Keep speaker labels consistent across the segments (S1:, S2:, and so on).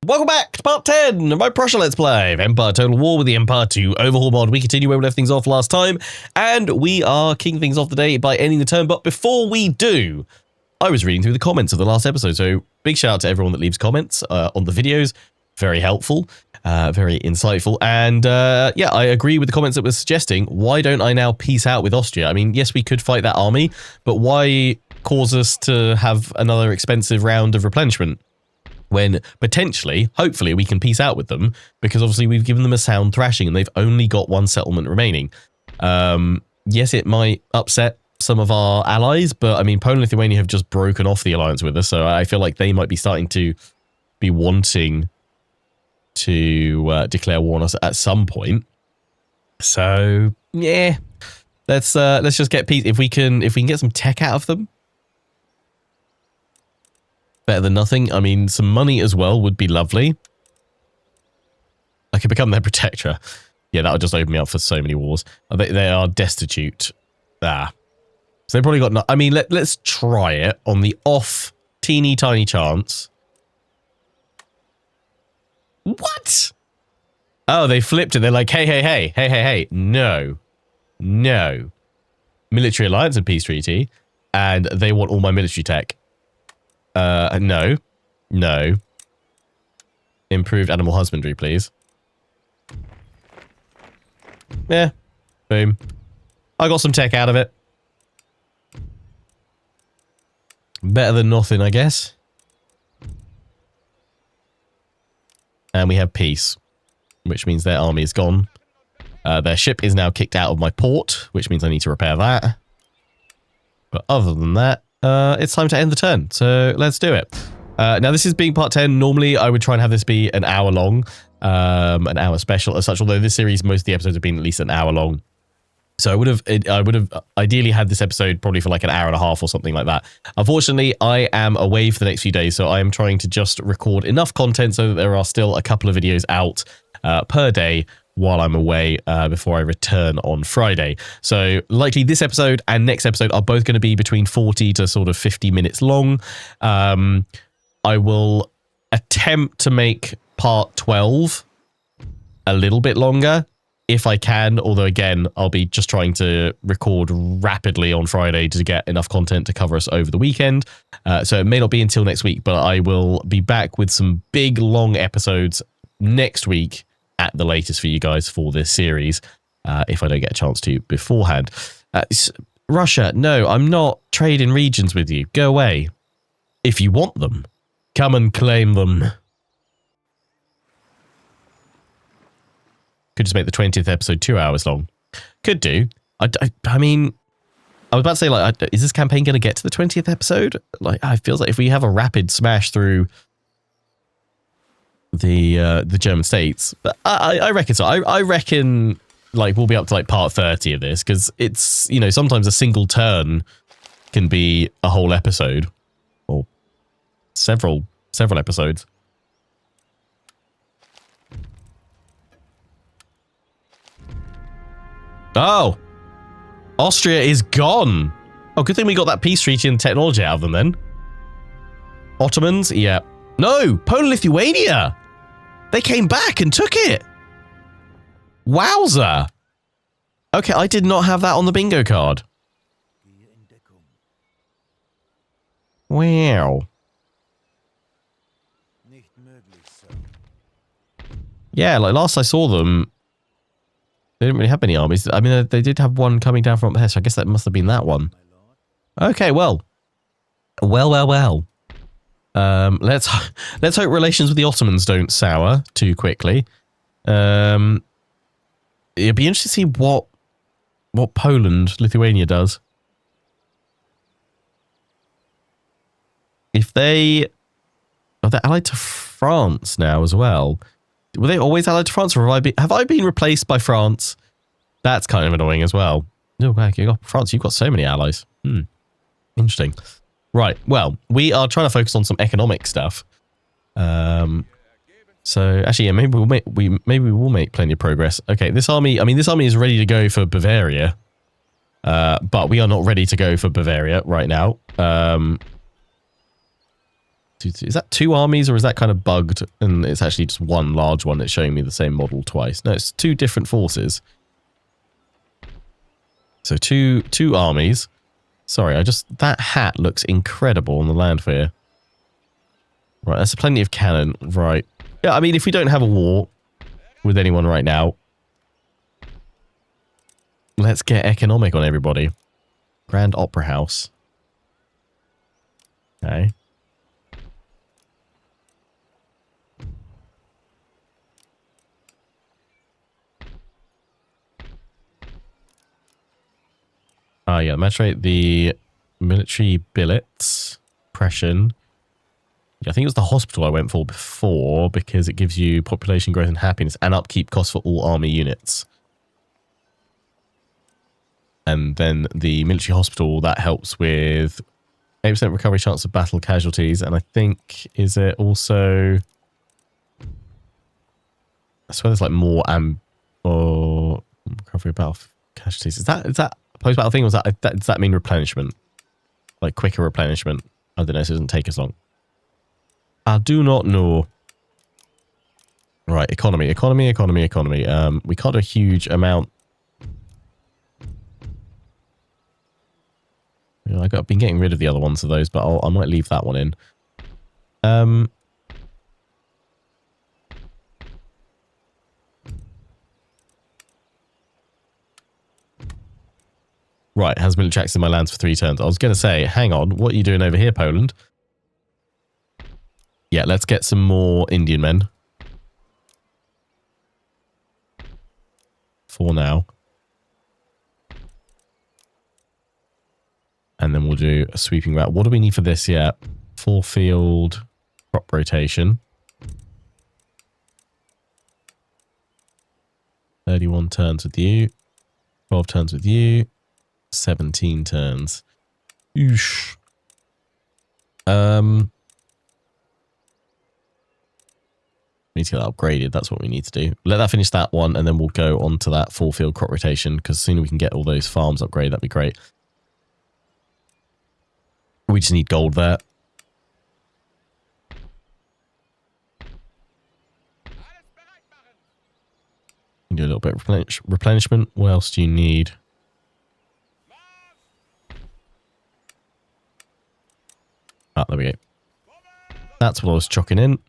S1: Welcome back to part 10 of my Prussia Let's Play of Empire Total War with the Empire 2 Overhaul mod. We continue where we left things off last time, and we are kicking things off today by ending the turn. But before we do, I was reading through the comments of the last episode, so big shout out to everyone that leaves comments on the videos. Very helpful, very insightful, and yeah, I agree with the comments that were suggesting, why don't I now peace out with Austria? I mean, yes, we could fight that army, but why cause us to have another expensive round of replenishment when potentially, hopefully, we can peace out with them, because obviously we've given them a sound thrashing and they've only got one settlement remaining. Yes, it might upset some of our allies, but I mean, Poland and Lithuania have just broken off the alliance with us, so I feel like they might be starting to be wanting to declare war on us at some point. So yeah, let's just get peace. If we can get some tech out of them, better than nothing. I mean, some money as well would be lovely. I could become their protector. Yeah, that would just open me up for so many wars. They are destitute. So they probably got no. I mean, let's try it on the off teeny tiny chance. What? Oh, they flipped it. They're like, hey. No. Military alliance and peace treaty. And they want all my military tech. No. Improved animal husbandry, please. Yeah. Boom. I got some tech out of it. Better than nothing, I guess. And we have peace, which means their army is gone. Their ship is now kicked out of my port, which means I need to repair that. But other than that, it's time to end the turn, so let's do it. Now, this is being part 10. Normally, I would try and have this be an hour long, an hour special as such, although this series, most of the episodes have been at least an hour long. So I would have ideally had this episode probably for like an hour and a half or something like that. Unfortunately, I am away for the next few days, so I am trying to just record enough content so that there are still a couple of videos out per day while I'm away before I return on Friday. So likely this episode and next episode are both going to be between 40 to sort of 50 minutes long. I will attempt to make part 12 a little bit longer if I can, although again, I'll be just trying to record rapidly on Friday to get enough content to cover us over the weekend. So it may not be until next week, but I will be back with some big, long episodes next week at the latest for you guys for this series, if I don't get a chance to beforehand. Russia, no, I'm not trading regions with you. Go away. If you want them, come and claim them. Could just make the 20th episode 2 hours long. Could do. I mean, I was about to say, like, is this campaign going to get to the 20th episode? Like, I feel like if we have a rapid smash through the German states, but I reckon so. I reckon, like, we'll be up to, like, part 30 of this, because it's, you know, sometimes a single turn can be a whole episode. Or several episodes. Oh, Austria is gone. Oh, good thing we got that peace treaty and technology out of them then. Ottomans, yeah. No, Poland, Lithuania. They came back and took it. Wowza. Okay, I did not have that on the bingo card. Wow. Yeah, like last I saw them, they didn't really have many armies. I mean, they did have one coming down from up there, so I guess that must have been that one. Okay, well. Let's hope relations with the Ottomans don't sour too quickly. It'd be interesting to see what Poland, Lithuania does. If they're allied to France now as well. Were they always allied to France, or have I been replaced by France? That's kind of annoying as well. No, France, you've got so many allies. Interesting. Right, well, we are trying to focus on some economic stuff. So actually, yeah, maybe we will make plenty of progress. Okay, this army is ready to go for Bavaria, but we are not ready to go for Bavaria right now. Is that 2 armies or is that kind of bugged and it's actually just one large one that's showing me the same model twice? No, it's 2 different forces. So two armies. Sorry, that hat looks incredible on the landfare. Right, that's plenty of cannon. Right. Yeah, I mean, if we don't have a war with anyone right now, let's get economic on everybody. Grand Opera House. Okay. Yeah, match rate, the military billets, Prussian. Yeah, I think it was the hospital I went for before because it gives you population growth and happiness and upkeep costs for all army units. And then the military hospital, that helps with 8% recovery chance of battle casualties. And I think, is it also... I swear there's like more or recovery of battle casualties. Is that post-battle thing, or does that mean replenishment? Like quicker replenishment? I don't know, so it doesn't take as long. I do not know. Right, economy. We can't do a huge amount. You know, I've been getting rid of the other ones of those, but I might leave that one in. Right, has military access in my lands for 3 turns. I was going to say, hang on, what are you doing over here, Poland? Yeah, let's get some more Indian men. For now. And then we'll do a sweeping route. What do we need for this yet? 4 field crop rotation. 31 turns with you. 12 turns with you. 17 turns. Oosh. We need to get that upgraded. That's what we need to do. Let that finish that one, and then we'll go on to that 4 field crop rotation, because the sooner we can get all those farms upgraded, that'd be great. We just need gold there. Do a little bit of replenishment. What else do you need? Ah, there we go. That's what I was chucking in.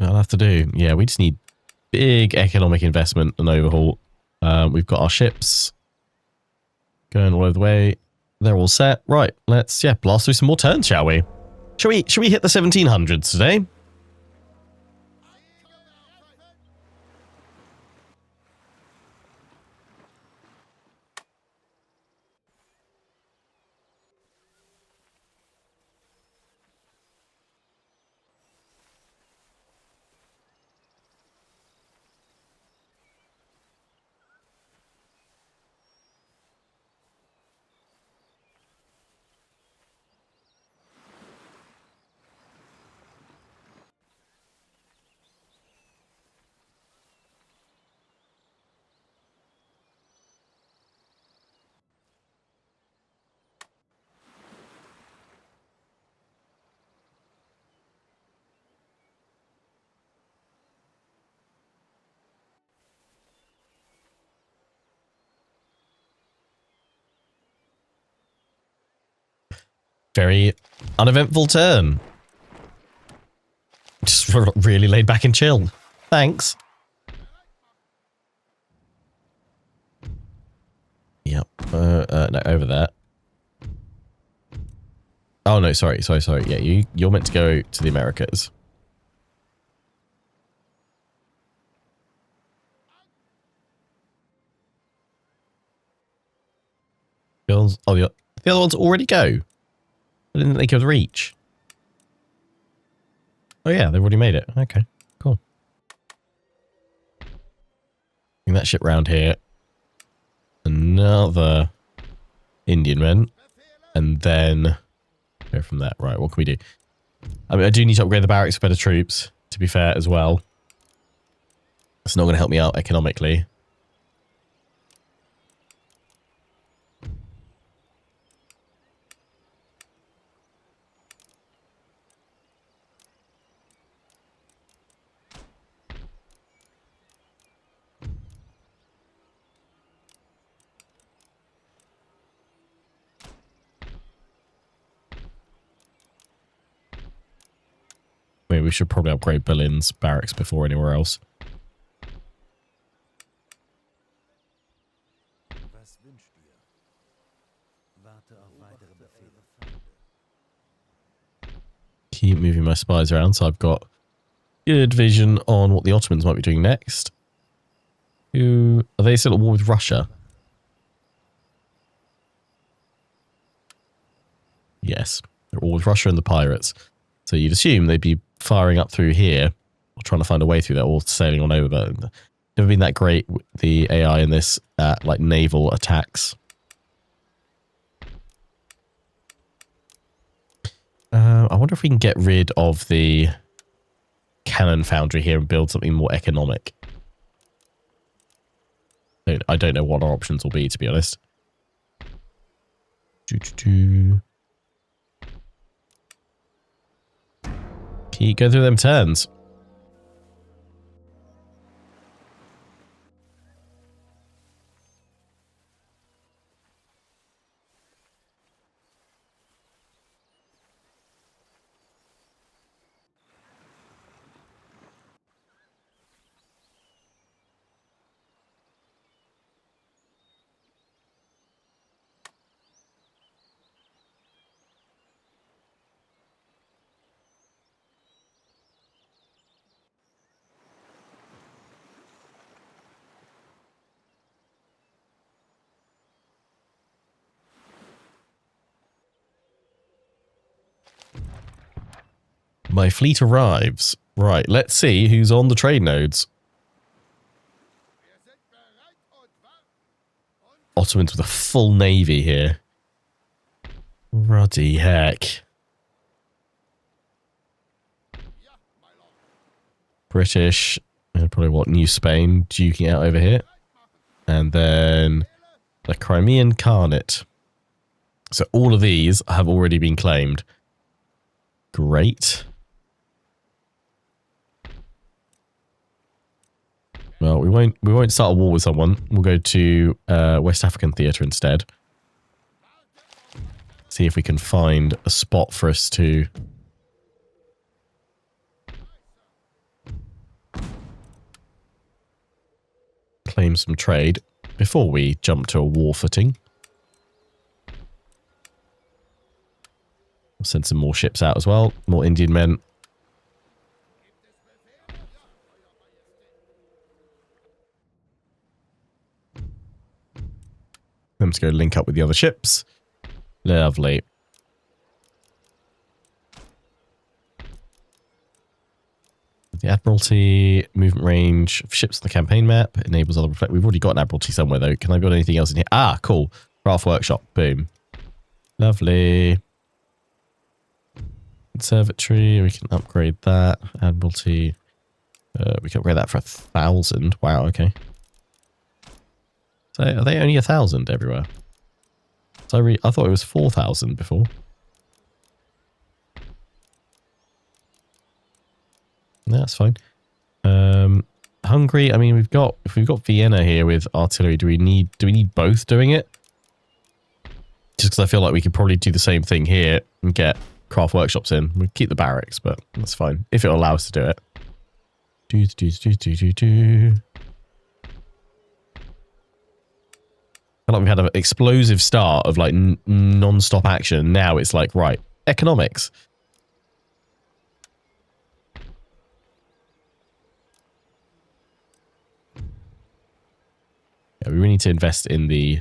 S1: I'll have to do. Yeah, we just need big economic investment and overhaul. We've got our ships going all over the way. They're all set. Right, let's blast through some more turns, shall we? Should we hit the 1700s today? Very uneventful turn. Just really laid back and chill. Thanks. Yep. No, over there. Oh no, sorry. Yeah, you're meant to go to the Americas. Girls. Oh, the other ones already go. I didn't think they could reach. Oh yeah, they've already made it. Okay, cool. Bring that ship round here. Another Indian men. And then go from that. Right, what can we do? I mean, I do need to upgrade the barracks for better troops, to be fair, as well. It's not going to help me out economically. we should probably upgrade Berlin's barracks before anywhere else. Keep moving my spies around, so I've got good vision on what the Ottomans might be doing next. Are they still at war with Russia? Yes, they're all with Russia and the pirates. So you'd assume they'd be firing up through here, or trying to find a way through there, or sailing on over, but never been that great with the AI in this, like naval attacks. I wonder if we can get rid of the cannon foundry here and build something more economic. I don't know what our options will be, to be honest. Keep going through them turns. My fleet arrives. Right, let's see who's on the trade nodes. Ottomans with a full navy here. Ruddy heck. British, and probably what, New Spain duking out over here. And then the Crimean Khanate. So all of these have already been claimed. Great. Well, we won't start a war with someone. We'll go to West African Theatre instead. See if we can find a spot for us to claim some trade before we jump to a war footing. We'll send some more ships out as well. More Indian men. Them to go link up with the other ships. Lovely. The Admiralty movement range of ships on the campaign map enables other reflect. We've already got an Admiralty somewhere though. Can I build anything else in here? Ah, cool. Craft workshop. Boom. Lovely. Conservatory. We can upgrade that. Admiralty. We can upgrade that for 1,000. Wow. Okay. So are they only 1,000 everywhere? So I thought it was 4,000 before. No, that's fine. Hungary. I mean, if we've got Vienna here with artillery, do we need both doing it? Just because I feel like we could probably do the same thing here and get craft workshops in. We keep the barracks, but that's fine if it'll allow us to do it. I feel like we've had an explosive start of like non-stop action. Now it's like, right, economics. Yeah, we really need to invest in the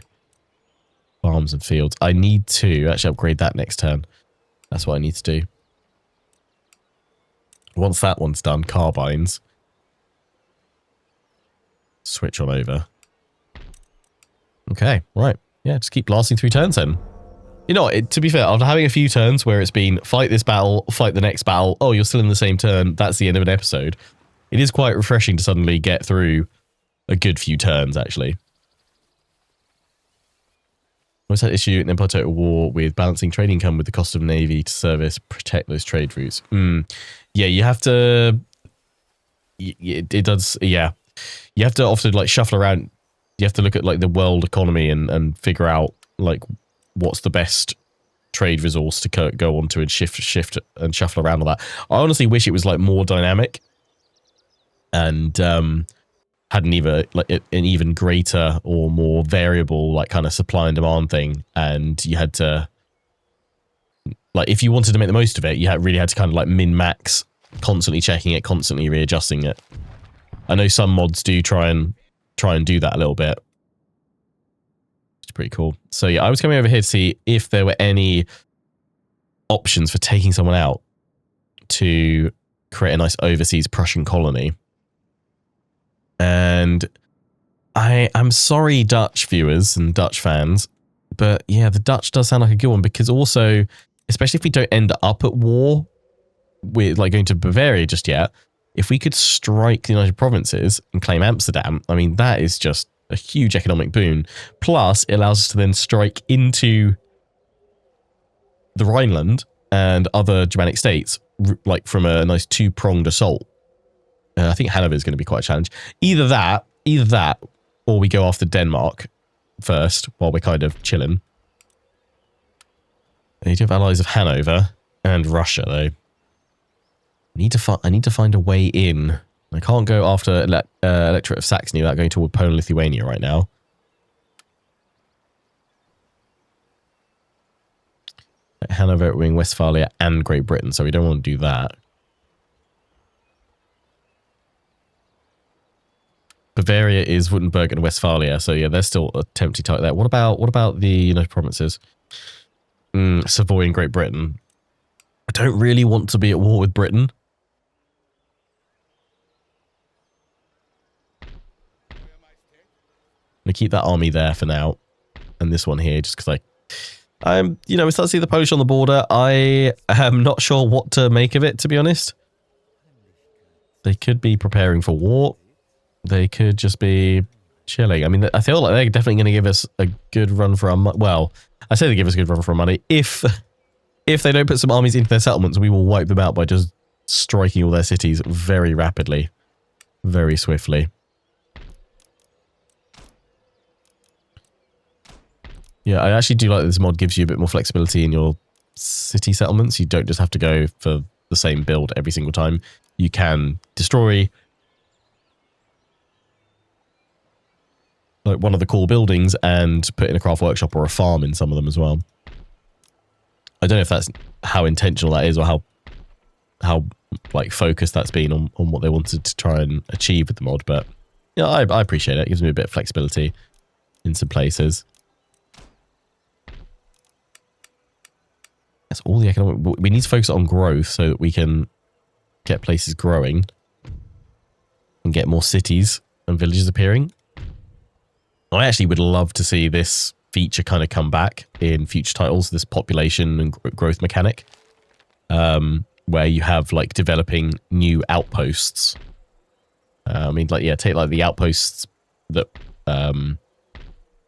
S1: farms and fields. I need to actually upgrade that next turn. That's what I need to do. Once that one's done, carbines. Switch on over. Okay, right. Yeah, just keep blasting through turns then. You know what, to be fair, after having a few turns where it's been fight this battle, fight the next battle, oh, you're still in the same turn, that's the end of an episode. It is quite refreshing to suddenly get through a good few turns, actually. What's that issue in Empire Total War with balancing trade income with the cost of navy to service, protect those trade routes? Yeah, you have to... It does, yeah. You have to often, like, shuffle around. You have to look at, like, the world economy and figure out, like, what's the best trade resource to go onto and shift and shuffle around all that. I honestly wish it was like more dynamic and had an even greater or more variable like kind of supply and demand thing, and you had to, like, if you wanted to make the most of it, you really had to kind of like min-max, constantly checking it, constantly readjusting it. I know some mods do try and do that a little bit. It's pretty cool. So yeah, I was coming over here to see if there were any options for taking someone out to create a nice overseas Prussian colony. And I'm sorry, Dutch viewers and Dutch fans, but yeah, the Dutch does sound like a good one, because also, especially if we don't end up at war with like going to Bavaria just yet, if we could strike the United Provinces and claim Amsterdam, I mean, that is just a huge economic boon. Plus, it allows us to then strike into the Rhineland and other Germanic states, like from a nice two-pronged assault. I think Hanover is going to be quite a challenge. Either that, or we go after Denmark first while we're kind of chilling. You do have allies of Hanover and Russia, though. I need to find a way in. I can't go after Electorate of Saxony without going toward Poland and Lithuania right now. Hanover, Westphalia, and Great Britain, so we don't want to do that. Bavaria is Württemberg and Westphalia, so yeah, they're still a tempting target there. What about the United Provinces? Savoy and Great Britain. I don't really want to be at war with Britain. I'm going to keep that army there for now, and this one here, just because we start to see the Polish on the border. I am not sure what to make of it, to be honest. They could be preparing for war. They could just be chilling. I mean, I feel like they're definitely going to give us a good run for our money. Well, I say they give us a good run for our money. If they don't put some armies into their settlements, we will wipe them out by just striking all their cities very rapidly, very swiftly. Yeah, I actually do like that this mod gives you a bit more flexibility in your city settlements. You don't just have to go for the same build every single time. You can destroy like one of the cool buildings and put in a craft workshop or a farm in some of them as well. I don't know if that's how intentional that is, or how like focused that's been on what they wanted to try and achieve with the mod, but yeah, I appreciate it. It gives me a bit of flexibility in some places. That's all the economic. We need to focus on growth so that we can get places growing and get more cities and villages appearing. I actually would love to see this feature kind of come back in future titles, this population and growth mechanic, where you have like developing new outposts. I mean, like, yeah, take like the outposts that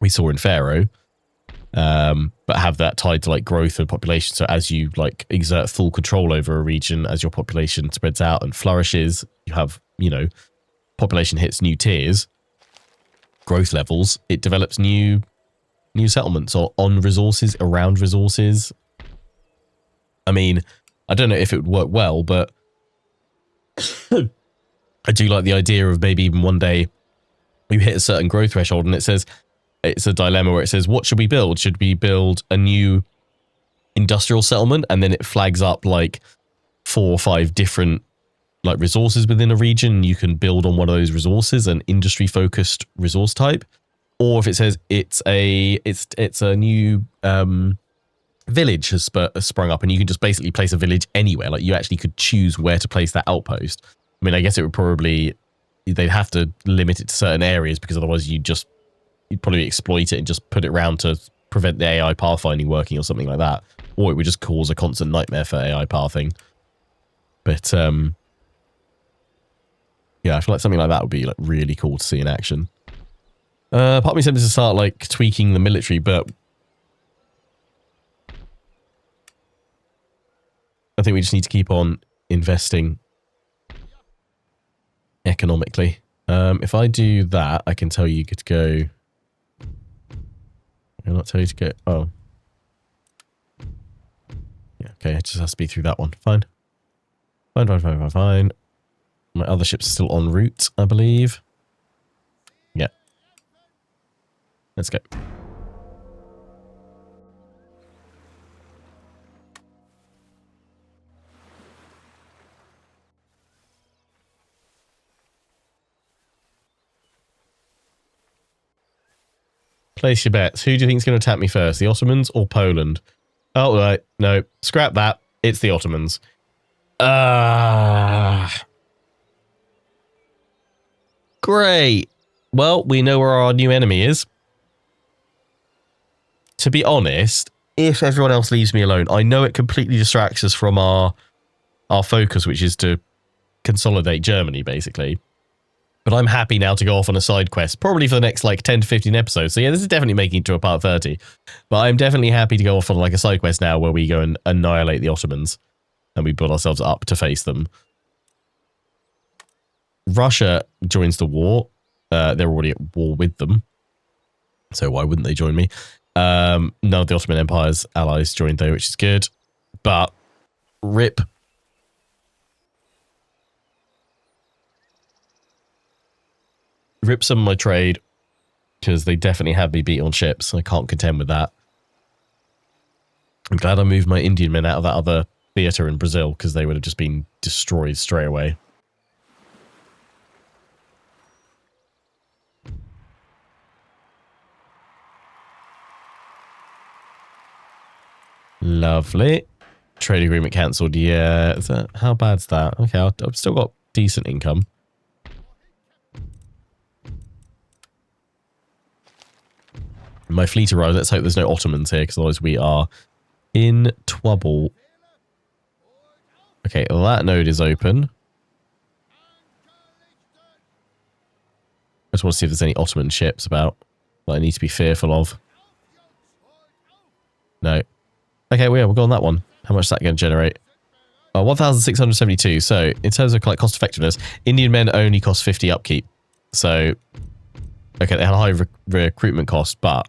S1: we saw in Pharaoh, but have that tied to like growth and population. So as you like exert full control over a region, as your population spreads out and flourishes, you have, population hits new tiers, growth levels, it develops new settlements or on resources, around resources. I mean, I don't know if it would work well, but I do like the idea of maybe even one day you hit a certain growth threshold and it says, it's a dilemma where it says, what should we build? Should we build a new industrial settlement? And then it flags up like 4 or 5 different like resources within a region. You can build on one of those resources, an industry focused resource type. Or if it says it's a new village has sprung up and you can just basically place a village anywhere. Like you actually could choose where to place that outpost. I mean, I guess it would probably, they'd have to limit it to certain areas because otherwise you'd probably exploit it and just put it around to prevent the AI pathfinding working or something like that. Or it would just cause a constant nightmare for AI pathing. But yeah, I feel like something like that would be like really cool to see in action. Part of me said to start like tweaking the military, but I think we just need to keep on investing economically. If I do that, I can tell you to go. I'll not tell you to go. Oh. Okay, it just has to be through that one. Fine. Fine. My other ship's still en route, I believe. Yeah. Let's go. Place your bets. Who do you think is going to attack me first? The Ottomans or Poland? Oh, right. No. Scrap that. It's the Ottomans. Great. Well, we know where our new enemy is. To be honest, if everyone else leaves me alone, I know it completely distracts us from our focus, which is to consolidate Germany, basically. But I'm happy now to go off on a side quest, probably for the next like 10 to 15 episodes. So yeah, this is definitely making it to a part 30. But I'm definitely happy to go off on like a side quest now where we go and annihilate the Ottomans. And we build ourselves up to face them. Russia joins the war. They're already at war with them. So why wouldn't they join me? None of the Ottoman Empire's allies joined though, which is good. But rip. Rip some of my trade, because they definitely have me beat on ships. I can't contend with that. I'm glad I moved my Indian men out of that other theatre in Brazil, because they would have just been destroyed straight away. Lovely. Trade agreement cancelled. Yeah. Is that, how bad's that? Okay, I've still got decent income. My fleet arrives. Let's hope there's no Ottomans here, because otherwise we are in trouble. Okay, that node is open. I just want to see if there's any Ottoman ships about that I need to be fearful of. No. Okay, well, yeah, we'll go on that one. How much is that going to generate? 1,672. So, in terms of like cost effectiveness, Indian men only cost 50 upkeep. So, okay, they had a high recruitment cost, but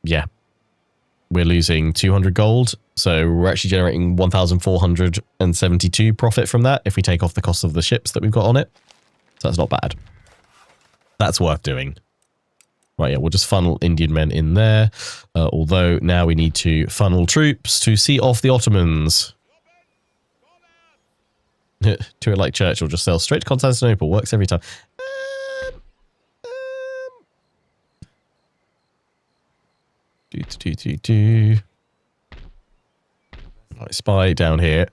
S1: yeah, we're losing 200 gold. So we're actually generating 1,472 profit from that if we take off the cost of the ships that we've got on it. So that's not bad. That's worth doing. Right, yeah, we'll just funnel Indian men in there. Although now we need to funnel troops to see off the Ottomans. Do it like Churchill, just sail straight to Constantinople. Works every time. Right, spy down here.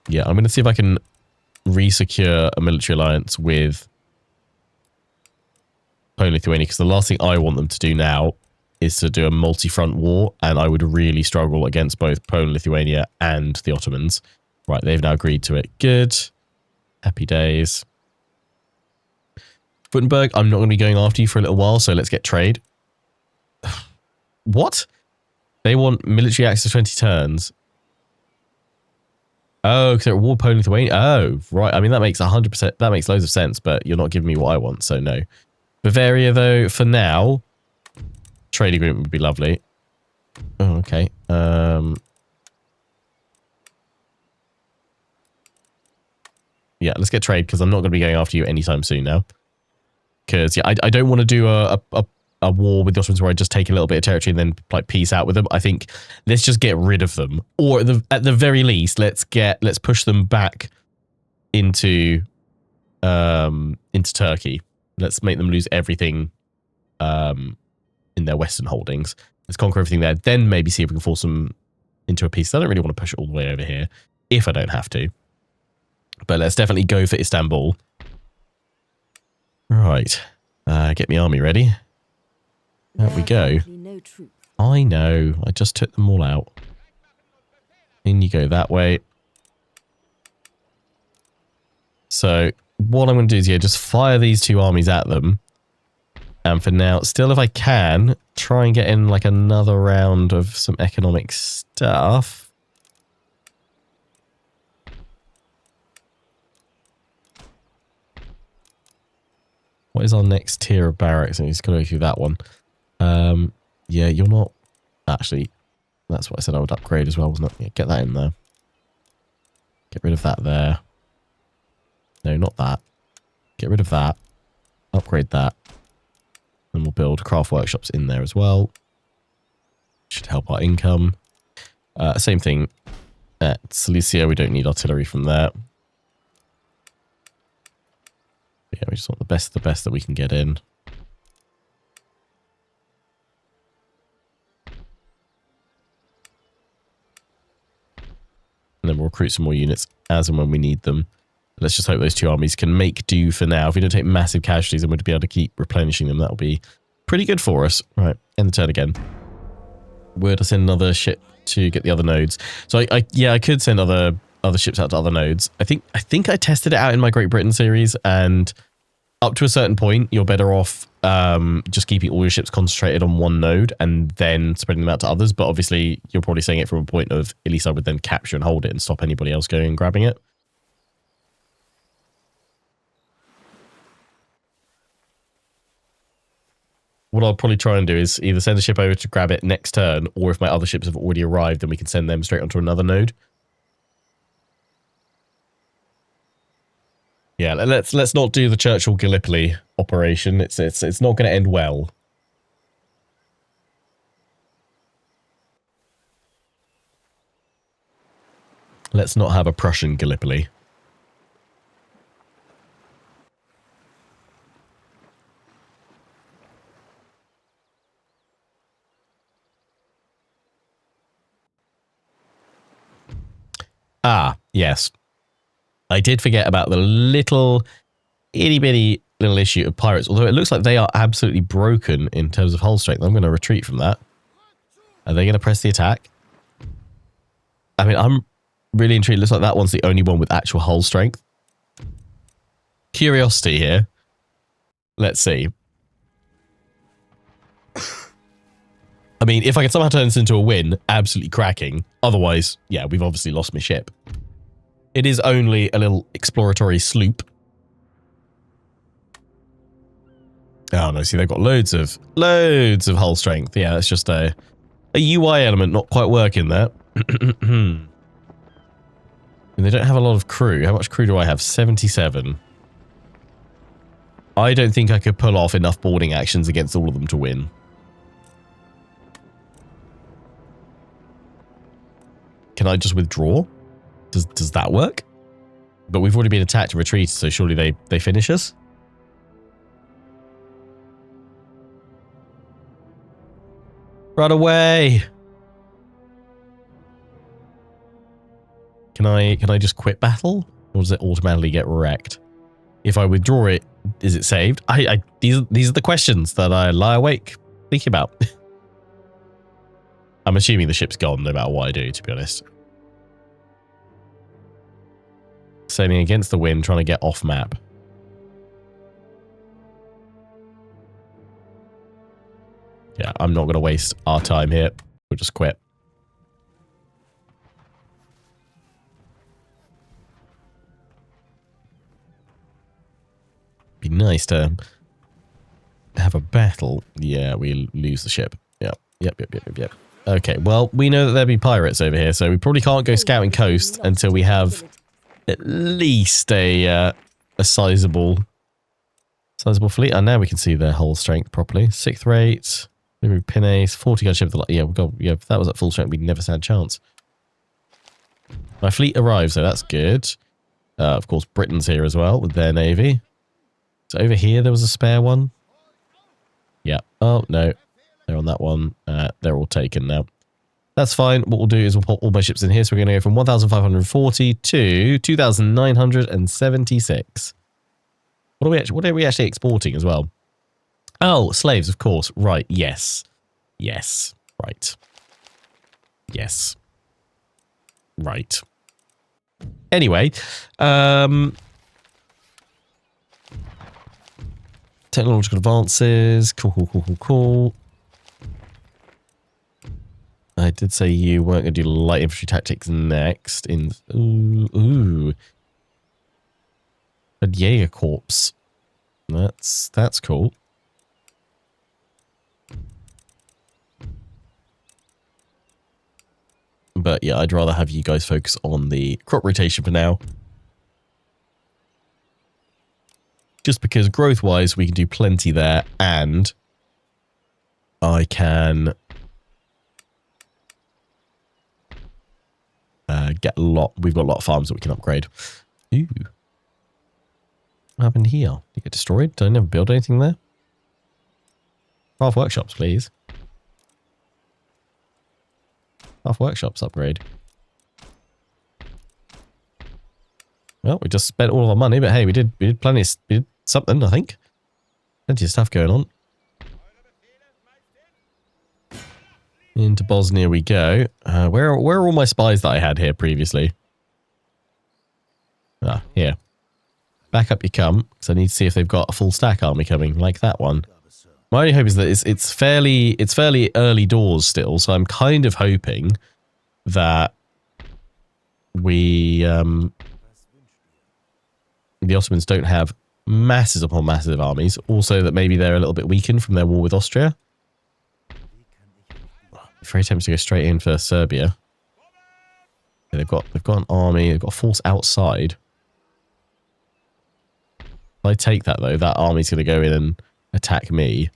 S1: Yeah, I'm going to see if I can re-secure a military alliance with Poland, Lithuania, because the last thing I want them to do now is to do a multi-front war, and I would really struggle against both Poland, Lithuania, and the Ottomans. Right, they've now agreed to it. Good. Happy days. Wittenberg, I'm not going to be going after you for a little while, so let's get trade. What? They want military access 20 turns. Oh, because they're at war with Poland, Lithuania. Oh, right. I mean, that makes 100%. That makes loads of sense, but you're not giving me what I want, so no. Bavaria, though, for now, trade agreement would be lovely. Oh, okay. Yeah, let's get trade, because I'm not going to be going after you anytime soon now. Because, yeah, I don't want to do a war with the Ottomans where I just take a little bit of territory and then like peace out with them. I think let's just get rid of them, or at the very least, let's push them back into Turkey. Let's make them lose everything in their Western holdings. Let's conquer everything there. Then maybe see if we can force them into a peace. I don't really want to push it all the way over here if I don't have to. But let's definitely go for Istanbul. Right. Get my army ready. There we go. I know. I just took them all out. In you go that way. So what I'm going to do is, yeah, just fire these two armies at them. And for now, still if I can, try and get in like another round of some economic stuff. What is our next tier of barracks? And he's going to go through that one. Yeah, you're not... Actually, that's what I said I would upgrade as well, wasn't it? Yeah, get that in there. Get rid of that there. No, not that. Get rid of that. Upgrade that. And we'll build craft workshops in there as well. Should help our income. Same thing at Silesia. We don't need artillery from there. Yeah, we just want the best that we can get in. And then we'll recruit some more units as and when we need them. Let's just hope those two armies can make do for now. If we don't take massive casualties and we're to be able to keep replenishing them, that'll be pretty good for us. Right, end the turn again. Where to send another ship to get the other nodes? So I could send other ships out to other nodes. I think I tested it out in my Great Britain series, and up to a certain point, you're better off just keeping all your ships concentrated on one node and then spreading them out to others. But obviously, you're probably saying it from a point of, at least I would then capture and hold it and stop anybody else going and grabbing it. What I'll probably try and do is either send a ship over to grab it next turn, or if my other ships have already arrived, then we can send them straight onto another node. Yeah, let's not do the Churchill-Gallipoli operation. It's not going to end well. Let's not have a Prussian Gallipoli. Ah, yes. I did forget about the little itty-bitty little issue of pirates, although it looks like they are absolutely broken in terms of hull strength. I'm going to retreat from that. Are they going to press the attack? I mean, I'm really intrigued. It looks like that one's the only one with actual hull strength. Curiosity here. Let's see. I mean, if I can somehow turn this into a win, absolutely cracking. Otherwise, yeah, we've obviously lost my ship. It is only a little exploratory sloop. Oh no, see, they've got loads of hull strength. Yeah, that's just a UI element not quite working there. And they don't have a lot of crew. How much crew do I have? 77. I don't think I could pull off enough boarding actions against all of them to win. Can I just withdraw? Does that work? But we've already been attacked and retreated, so surely they finish us? Run away! Can I just quit battle? Or does it automatically get wrecked? If I withdraw it, is it saved? These are the questions that I lie awake thinking about. I'm assuming the ship's gone no matter what I do, to be honest. Sailing against the wind, trying to get off map. Yeah, I'm not going to waste our time here. We'll just quit. Be nice to have a battle. Yeah, we lose the ship. Yep. Okay, well, we know that there'll be pirates over here, so we probably can't go scouting coast until we have at least a sizable fleet. And now we can see their hull strength properly. 6th rate, maybe pinnace, 40 gun ship. Yeah, if that was at full strength, we'd never stand a chance. My fleet arrives, so that's good. Of course, Britain's here as well with their navy. So over here, there was a spare one. Yeah. Oh, no. They're on that one. They're all taken now. That's fine. What we'll do is we'll put all my ships in here. So we're going to go from 1,540 to 2,976. What are we actually exporting as well? Oh, slaves, of course. Right. Yes. Yes. Right. Yes. Right. Anyway, technological advances. Cool. I did say you weren't going to do light infantry tactics next. Ooh. A Jaeger Corps. That's cool. But yeah, I'd rather have you guys focus on the crop rotation for now. Just because growth-wise, we can do plenty there, and I can get a lot. We've got a lot of farms that we can upgrade. Ooh. What happened here? Did it get destroyed? Did I never build anything there? 12 workshops, please. 12 workshops upgrade. Well, we just spent all of our money, but hey, we did plenty. We did something, I think. Plenty of stuff going on. Into Bosnia we go. Where are all my spies that I had here previously? Ah, here. Back up you come, because I need to see if they've got a full stack army coming, like that one. My only hope is that it's fairly early doors still, so I'm kind of hoping that we the Ottomans don't have masses upon massive armies. Also, that maybe they're a little bit weakened from their war with Austria. Very tempted to go straight in for Serbia. Yeah, they've got an army. They've got a force outside. If I take that though, that army's going to go in and attack me.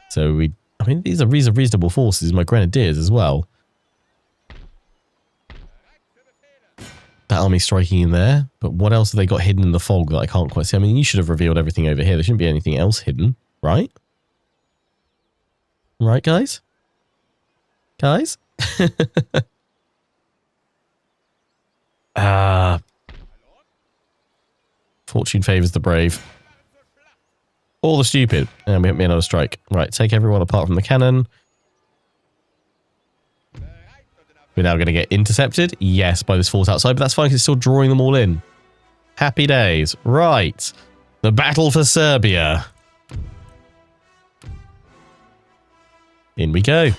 S1: So I mean, these are reasonable forces. My grenadiers as well. That army striking in there. But what else have they got hidden in the fog that I can't quite see? I mean, you should have revealed everything over here. There shouldn't be anything else hidden, right? Right, guys? Guys? Fortune favours the brave. Or the stupid. And we hit me another strike. Right, take everyone apart from the cannon. We're now going to get intercepted. Yes, by this force outside, but that's fine because it's still drawing them all in. Happy days. Right. The battle for Serbia. In we go.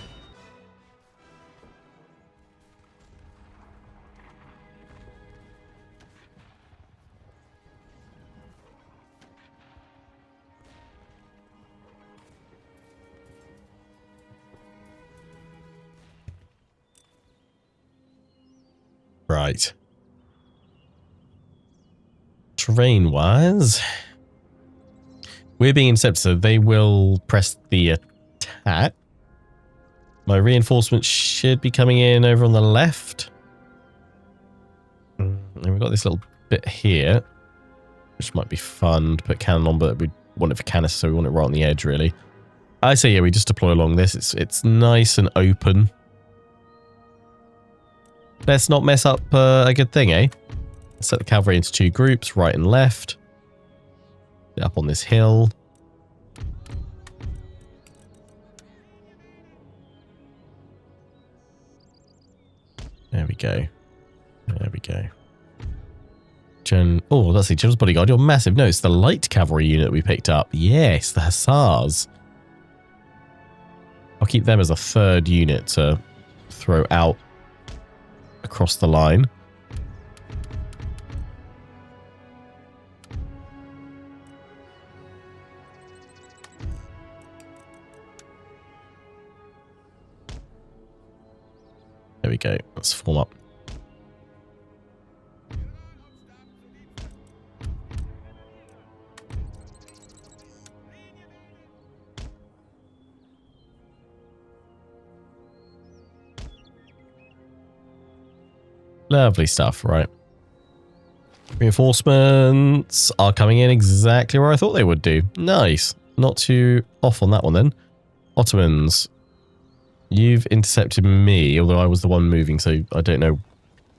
S1: Right. Terrain-wise, we're being intercepted, so they will press the attack. My reinforcements should be coming in over on the left. And we've got this little bit here, which might be fun to put cannon on, but we want it for canister, so we want it right on the edge, really. I say, yeah, we just deploy along this. It's nice and open. Let's not mess up a good thing, eh? Set the cavalry into two groups, right and left. Up on this hill. There we go. There we go. Oh, that's the General's Bodyguard. You're massive. No, it's the light cavalry unit we picked up. Yes, the Hussars. I'll keep them as a third unit to throw out across the line. There we go. Let's form up. Lovely stuff, right? Reinforcements are coming in exactly where I thought they would do. Nice. Not too off on that one then. Ottomans. You've intercepted me, although I was the one moving, so I don't know.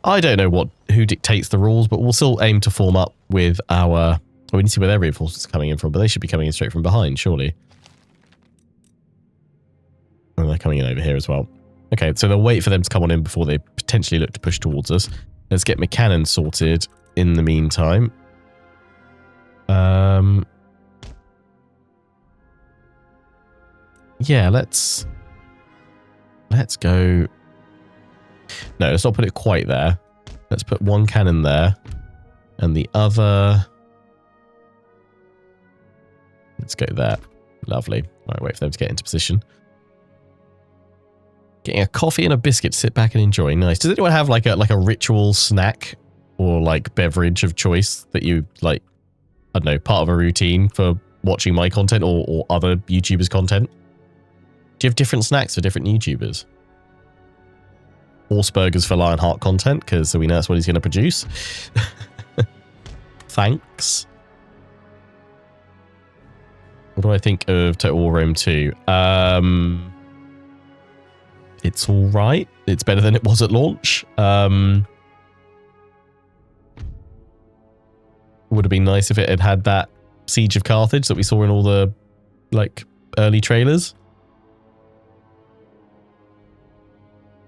S1: I don't know who dictates the rules, but we'll still aim to form up with our... We need to see where their reinforcements are coming in from, but they should be coming in straight from behind, surely. And they're coming in over here as well. Okay, so they'll wait for them to come on in before they potentially look to push towards us. Let's get McCannon sorted in the meantime. Yeah, let's go. No, let's not put it quite there. Let's put one cannon there. And the other... Let's go there. Lovely. Right, wait for them to get into position. Getting a coffee and a biscuit to sit back and enjoy. Nice. Does anyone have like a ritual snack or like beverage of choice that you like, I don't know, part of a routine for watching my content or other YouTubers' content? Do you have different snacks for different YouTubers? Horse burgers for Lionheart content, because we know that's what he's going to produce. Thanks. What do I think of Total War Rome 2? It's all right. It's better than it was at launch. Would have been nice if it had had that Siege of Carthage that we saw in all the like early trailers.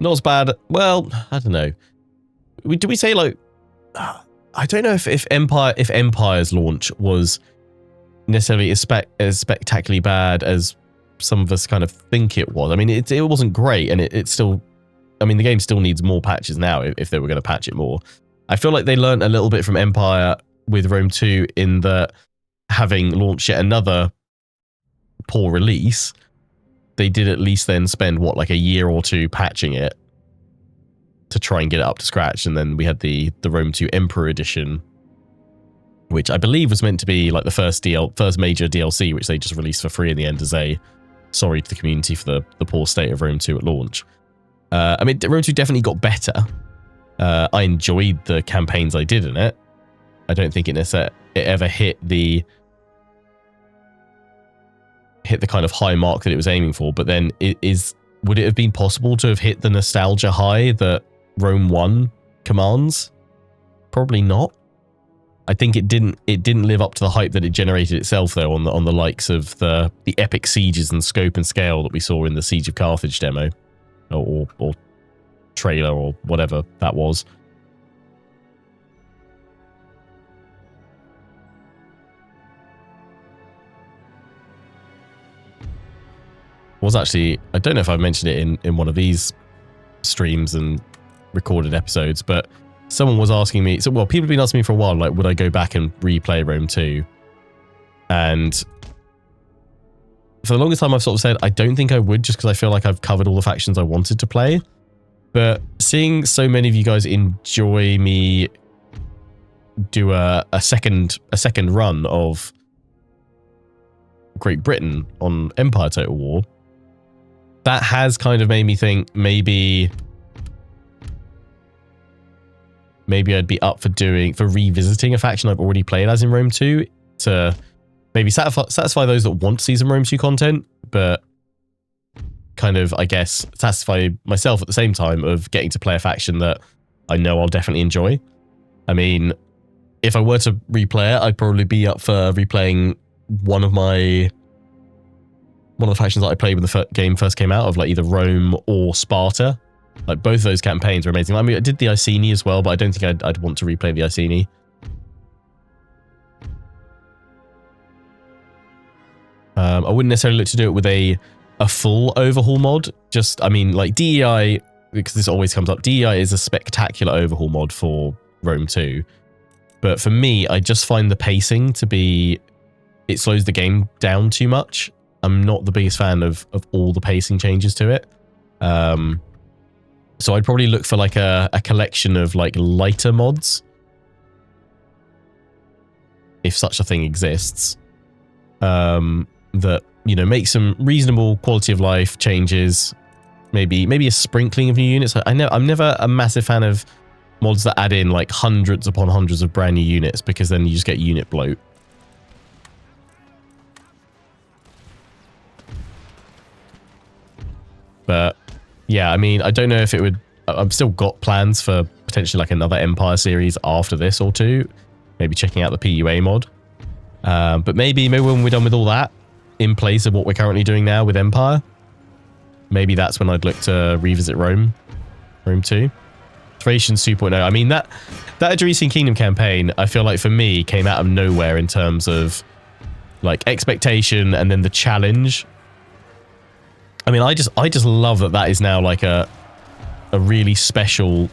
S1: Not as bad. Well, I don't know. Do we say like? I don't know if Empire's launch was necessarily as spectacularly bad as some of us kind of think it was. I mean, it wasn't great, and it still. I mean, the game still needs more patches now if they were going to patch it more. I feel like they learned a little bit from Empire with Rome 2 in that having launched yet another poor release, they did at least then spend, what, like a year or two patching it to try and get it up to scratch. And then we had the Rome 2 Emperor Edition, which I believe was meant to be like the first major DLC, which they just released for free in the end as a sorry to the community for the poor state of Rome 2 at launch. I mean, Rome 2 definitely got better. I enjoyed the campaigns I did in it. I don't think it ever hit the kind of high mark that it was aiming for. But then would it have been possible to have hit the nostalgia high that Rome 1 commands? Probably not. I think it didn't live up to the hype that it generated itself, though, on the likes of the epic sieges and scope and scale that we saw in the Siege of Carthage demo or trailer or whatever that was. Was actually, I don't know if I mentioned it in one of these streams and recorded episodes, but someone was asking me, people have been asking me for a while, like, would I go back and replay Rome 2? And for the longest time I've sort of said I don't think I would, just because I feel like I've covered all the factions I wanted to play. But seeing so many of you guys enjoy me do a second run of Great Britain on Empire Total War, that has kind of made me think maybe I'd be up for revisiting a faction I've already played as in Rome 2 to maybe satisfy those that want to see some Rome 2 content, but kind of, I guess, satisfy myself at the same time of getting to play a faction that I know I'll definitely enjoy. I mean, if I were to replay it, I'd probably be up for replaying one of the factions that I played when the game first came out, of like either Rome or Sparta. Like, both of those campaigns were amazing. I mean, I did the Iceni as well, but I don't think I'd want to replay the Iceni. I wouldn't necessarily look to do it with a full overhaul mod. Just, I mean, like DEI, because this always comes up, DEI is a spectacular overhaul mod for Rome 2. But for me, I just find the pacing to be, it slows the game down too much. I'm not the biggest fan of all the pacing changes to it. So I'd probably look for like a collection of like lighter mods, if such a thing exists, that, you know, make some reasonable quality of life changes, maybe a sprinkling of new units. I'm never a massive fan of mods that add in like hundreds upon hundreds of brand new units, because then you just get unit bloat. But yeah, I mean, I don't know if it would. I've still got plans for potentially like another Empire series after this or two. Maybe checking out the PUA mod. But maybe when we're done with all that, in place of what we're currently doing now with Empire, maybe that's when I'd look to revisit Rome 2. Thracians 2.0. I mean, that Adresian Kingdom campaign, I feel like for me came out of nowhere in terms of like expectation and then the challenge. I mean, I just love that is now like a really special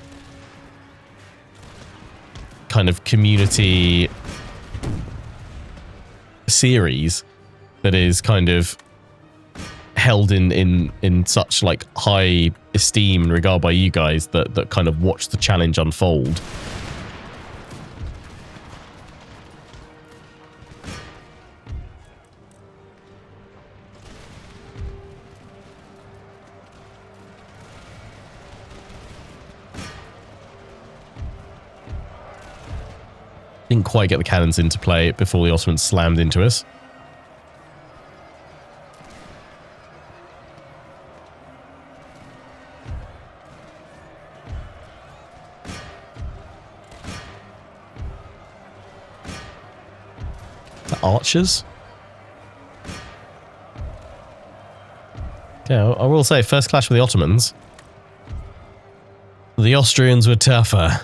S1: kind of community series that is kind of held in such like high esteem and regard by you guys that kind of watch the challenge unfold. Didn't quite get the cannons into play before the Ottomans slammed into us. The archers? Yeah, I will say, first clash with the Ottomans, the Austrians were tougher.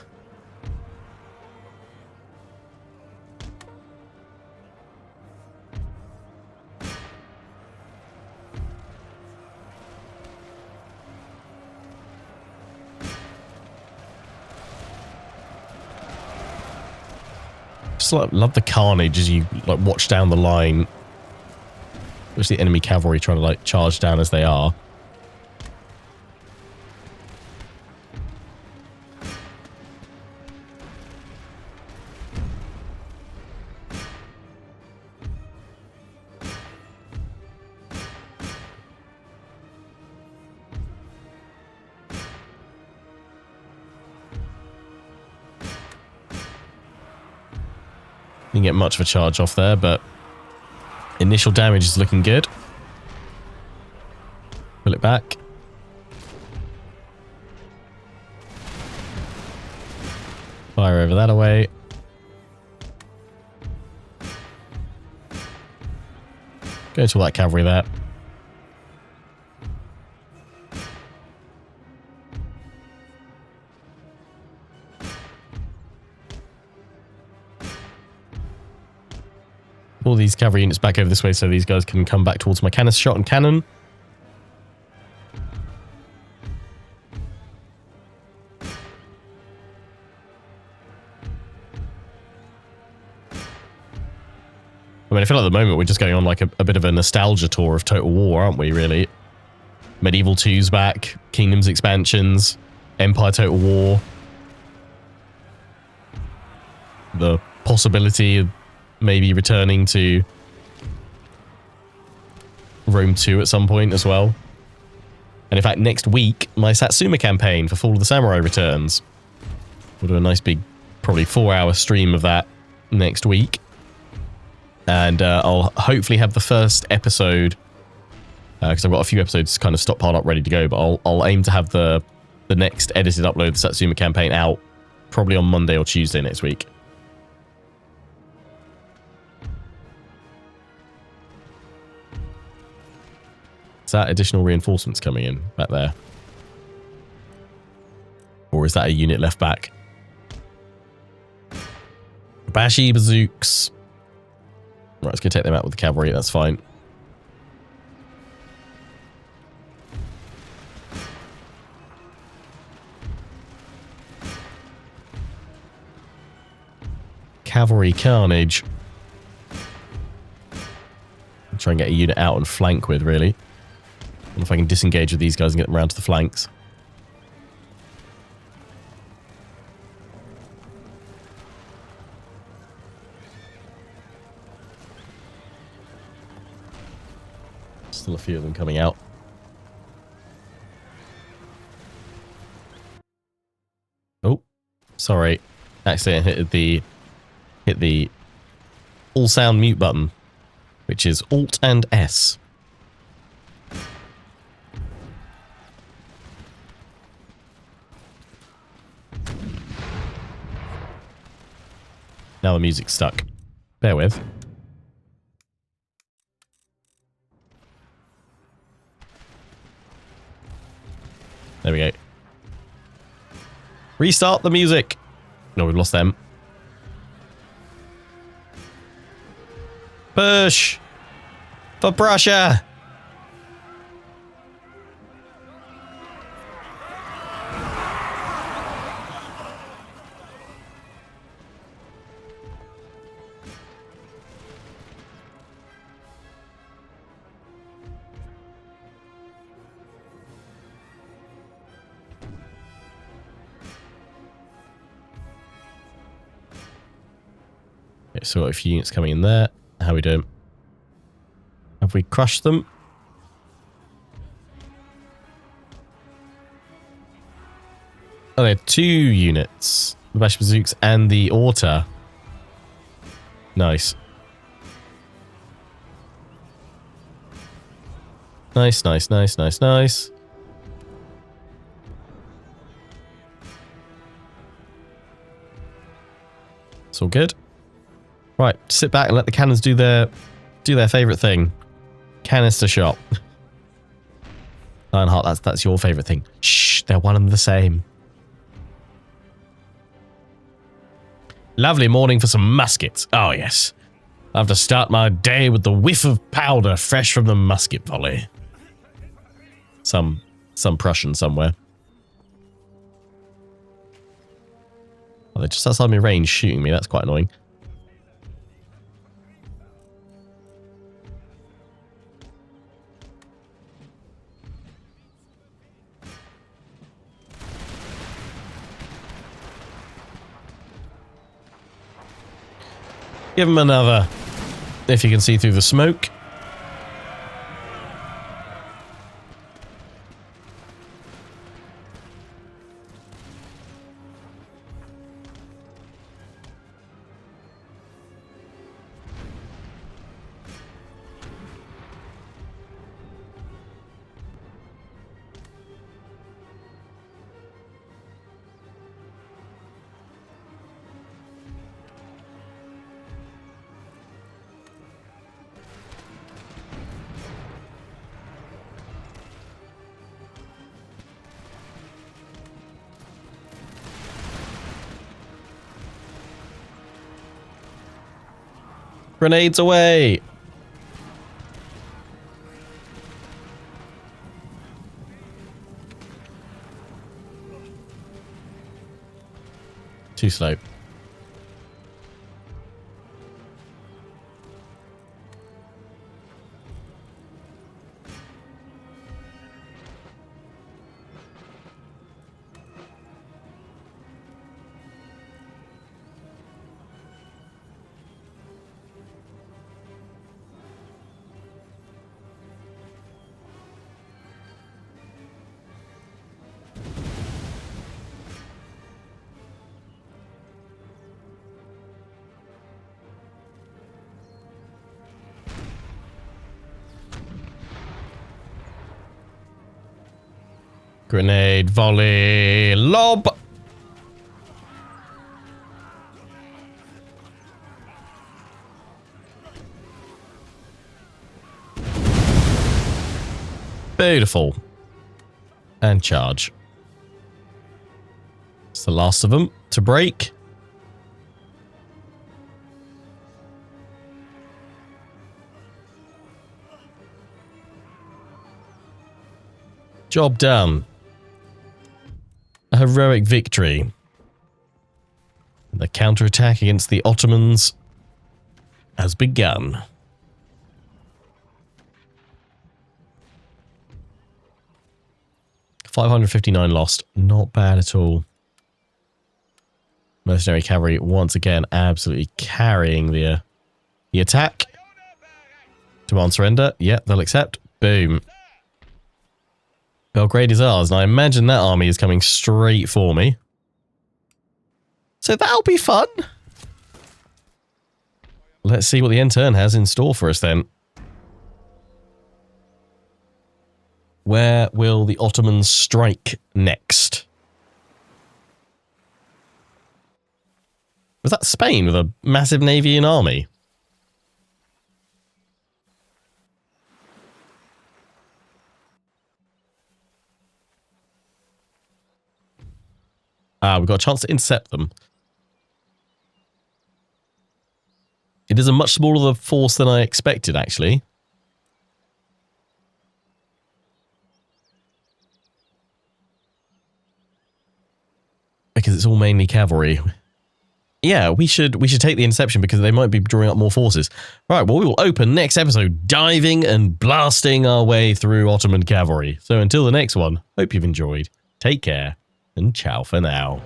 S1: Just like, love the carnage as you like watch down the line. There's the enemy cavalry trying to like charge down as they are. Didn't get much of a charge off there, but initial damage is looking good. Pull it back. Fire over that away. Go to all that cavalry there. All these cavalry units back over this way so these guys can come back towards my cannon shot and cannon. I mean, I feel like at the moment we're just going on like a bit of a nostalgia tour of Total War, aren't we, really? Medieval 2's back, Kingdoms expansions, Empire Total War. The possibility of maybe returning to Rome 2 at some point as well. And in fact, next week, my Satsuma campaign for Fall of the Samurai returns. We'll do a nice big, probably 4-hour stream of that next week. And I'll hopefully have the first episode, because I've got a few episodes kind of stockpiled up ready to go, but I'll aim to have the next edited upload of the Satsuma campaign out probably on Monday or Tuesday next week. Is that additional reinforcements coming in back there? Or is that a unit left back? Bashi bazooks. Right, let's go take them out with the cavalry, that's fine. Cavalry carnage. I'll try and get a unit out and flank with, really. I wonder if I can disengage with these guys and get them around to the flanks. Still a few of them coming out. Oh, sorry. Accidentally hit the all sound mute button, which is Alt and S. Now the music's stuck. Bear with. There we go. Restart the music. No, we've lost them. Push! For Prussia! Okay, so a few units coming in there. How are we doing? Have we crushed them? Oh, they have 2 units. The Bash Bazooks and the Orta. Nice. Nice, nice, nice, nice, nice. It's all good. Right, sit back and let the cannons do their favourite thing. Canister shot. Lionheart, that's your favourite thing. Shh, they're one and the same. Lovely morning for some muskets. Oh, yes. I have to start my day with the whiff of powder fresh from the musket volley. Some Prussian somewhere. Oh, they're just outside my range shooting me. That's quite annoying. Give him another, if you can see through the smoke. Grenades away! Too slow. Grenade, volley, lob! Beautiful. And charge. It's the last of them to break. Job done. A heroic victory. The counterattack against the Ottomans has begun. $559 lost. Not bad at all. Mercenary cavalry once again absolutely carrying the attack. Demand surrender. Yep, they'll accept. Boom. Belgrade is ours, and I imagine that army is coming straight for me. So that'll be fun. Let's see what the end turn has in store for us then. Where will the Ottomans strike next? Was that Spain with a massive navy and army? Ah, we've got a chance to intercept them. It is a much smaller force than I expected, actually. Because it's all mainly cavalry. Yeah, we should take the interception because they might be drawing up more forces. Right, well, we will open next episode diving and blasting our way through Ottoman cavalry. So until the next one, hope you've enjoyed. Take care. And ciao for now.